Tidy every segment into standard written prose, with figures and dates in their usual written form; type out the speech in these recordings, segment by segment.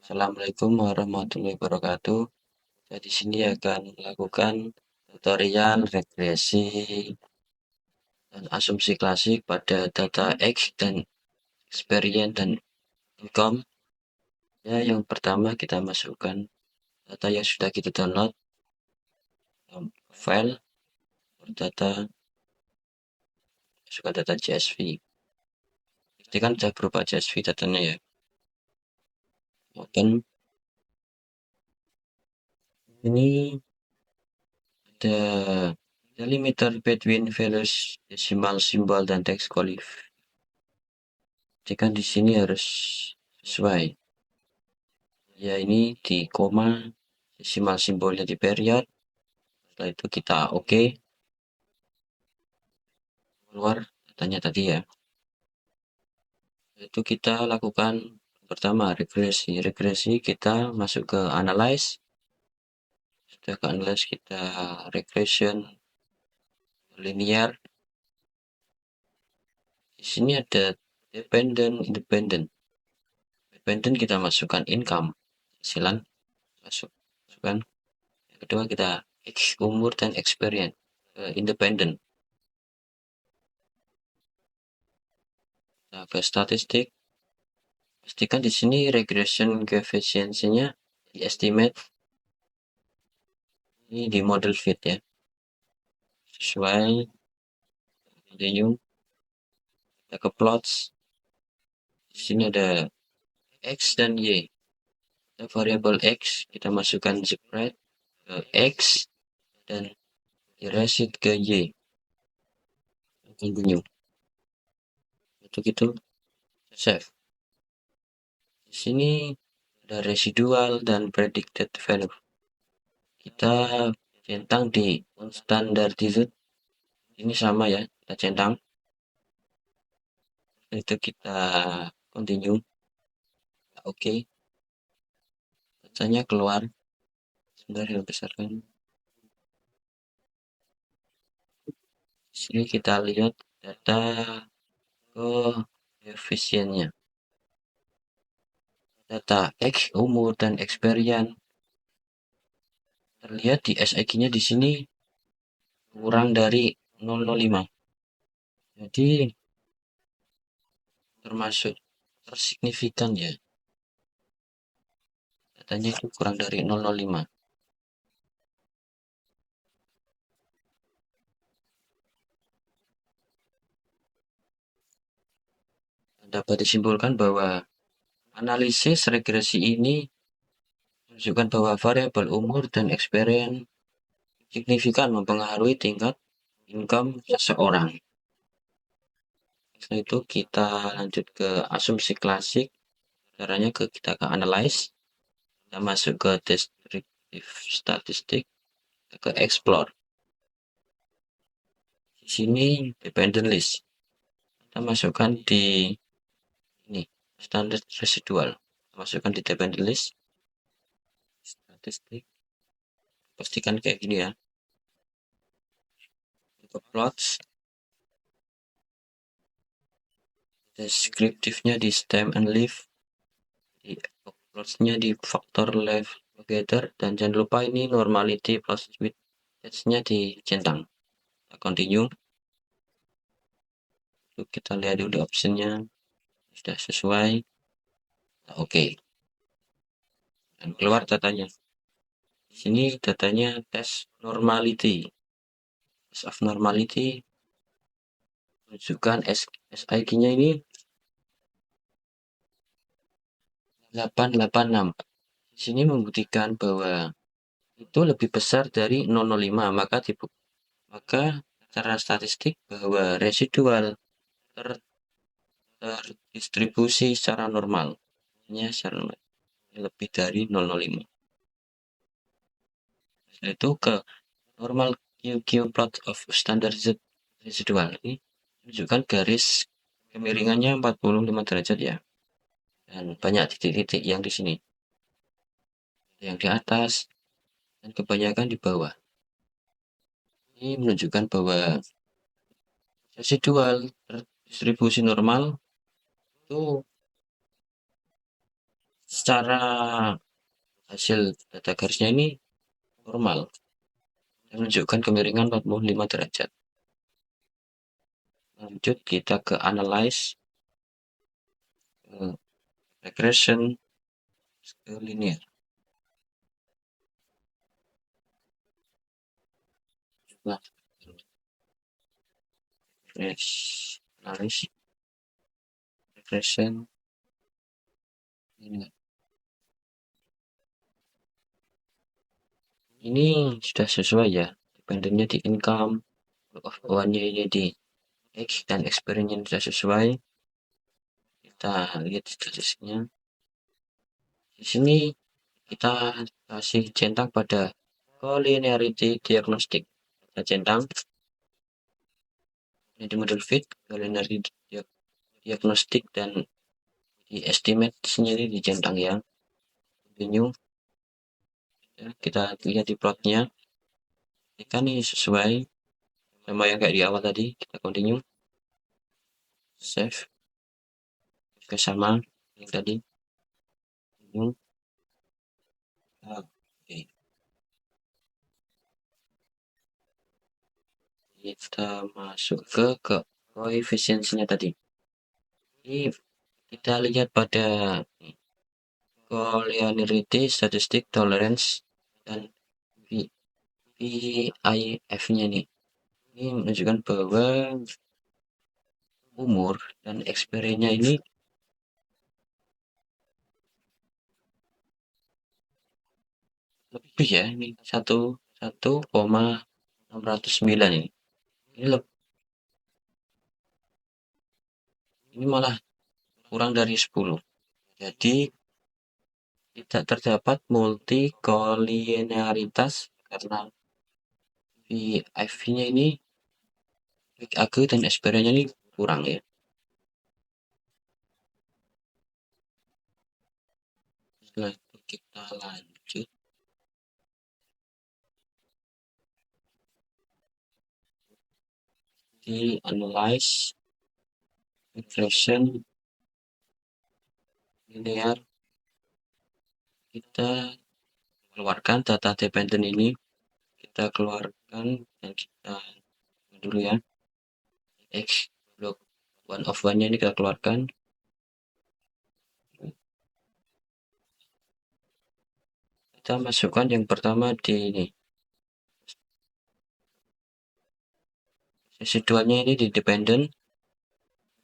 Assalamualaikum warahmatullahi wabarakatuh. Saya di sini akan melakukan tutorial regresi dan asumsi klasik pada data X dan experience dan income. Ya, yang pertama kita masukkan data yang sudah kita download, file data, masukkan data CSV. Ini kan sudah berupa CSV datanya ya. Open. Ini ada delimiter between values decimal symbol dan text qualif. Jadi kan di sini harus sesuai. Ya, ini di koma, desimal simbolnya di period. Setelah itu kita oke, keluar datanya tadi ya. Itu kita lakukan pertama regresi kita masuk ke analyze. Sudah ke analyze kita regression linear. Di sini ada dependent independent. Dependent kita masukkan income, hasilan masukkan. Yang kedua kita umur dan experience, independent. Nah, ke statistik, pastikan di sini regression coefficientnya di estimate, ini di model fit ya, sesuai. Continue, kita ke plots. Di sini ada x dan y. Ada variabel x, kita masukkan spread ke x dan erase ke y. Continue. Untuk itu save. Di sini ada residual dan predicted value. Kita centang di standardized. Ini sama ya, kita centang. Itu kita continue. Oke. Datanya keluar. Sebentar saya besarkan. Di sini kita lihat data koefisiennya. Data X, umur, dan experience. Terlihat di SIG-nya di sini kurang dari 0,05. Jadi termasuk tersignifikan ya. Datanya itu kurang dari 0,05. Dapat disimpulkan bahwa analisis regresi ini menunjukkan bahwa variabel umur dan experience signifikan mempengaruhi tingkat income seseorang. Setelah itu kita lanjut ke asumsi klasik. Caranya kita ke analyze, kita masuk ke descriptive statistik, ke explore. Di sini dependent list. Kita masukkan di ini standard residual. Masukkan di dependent list statistik. Pastikan kayak gini ya. Ke plots. Deskriptifnya di stem and leaf. Di plotsnya di factor left together, dan jangan lupa ini normality plus width nya dicentang. Continue. Lalu kita lihat dulu optionnya sudah sesuai. Oke. Dan keluar datanya. Di sini datanya test normality. Test of normality menunjukkan SIG-nya ini 886. Di sini membuktikan bahwa itu lebih besar dari 005, maka secara statistik bahwa residual terdistribusi secara normal. Lebih dari 005. Setelah itu ke normal QQ plot of standardized residual. Ini menunjukkan garis kemiringannya 45 derajat ya. Dan banyak titik-titik yang di sini. Yang di atas dan kebanyakan di bawah. Ini menunjukkan bahwa residual distribusi normal itu secara hasil data garisnya ini normal, menunjukkan kemiringan 45 derajat. Lanjut kita ke analyze, regression, ke linear. Nah, analysis, regression, linear. Ini sudah sesuai ya, dependennya di income, of one-nya ini di X, dan experience sudah sesuai. Kita lihat statistiknya. Di sini kita kasih centang pada collinearity diagnostic. Kita centang ini di model fit, collinearity diagnostic, dan di estimate sendiri dicentang ya. Continue. Ya, kita lihat di plotnya. Kan ini sesuai sama yang kayak di awal tadi. Kita continue. Save. Oke, sama yang tadi. Continue. Oke. Kita masuk ke koefisiensinya tadi. Ini kita lihat pada collinearity, statistic tolerance, dan PIF-nya nih. Ini menunjukkan bahwa umur dan experience-nya ini lebih ya, ini 1,609 ini. Ini malah kurang dari 10. Jadi tidak terdapat multikolinearitas karena PIV-nya ini AG dan experience-nya ini kurang ya. Setelah itu kita lanjut di analyze, regression, linear. Kita keluarkan data dependent ini, kita keluarkan dan kita dulu ya, X log one of one-nya ini kita keluarkan. Kita masukkan yang pertama di ini, residualnya ini di dependent,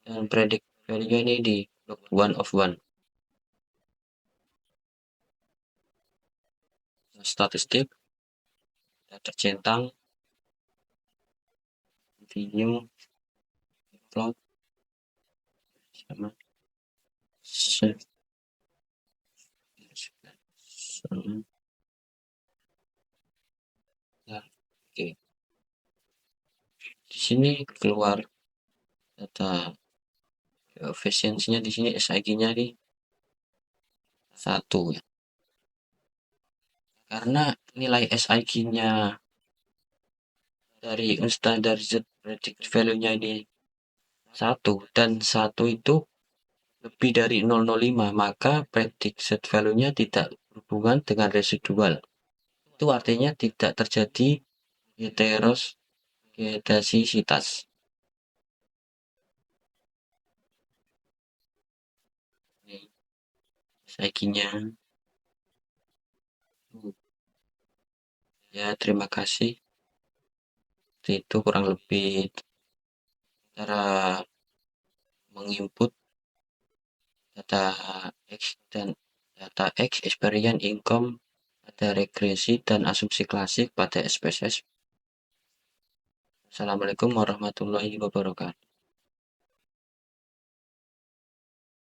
dan predict value ini di log one of one. Statistik kita tercentang, continue, plot, sama save, sama. Nah, oke. Di sini keluar data efisiensinya, di sini SIG-nya di 1 ya. Karena nilai SIG-nya dari unstandardized predict value-nya ini 1, dan 1 itu lebih dari 0,05, maka predicted value-nya tidak berhubungan dengan residual. Itu artinya tidak terjadi heteroskedasisitas. SIG-nya. Ya, terima kasih. Itu kurang lebih cara menginput data X dan data X, experience, income, ada regresi dan asumsi klasik pada spesies. Assalamualaikum warahmatullahi wabarakatuh.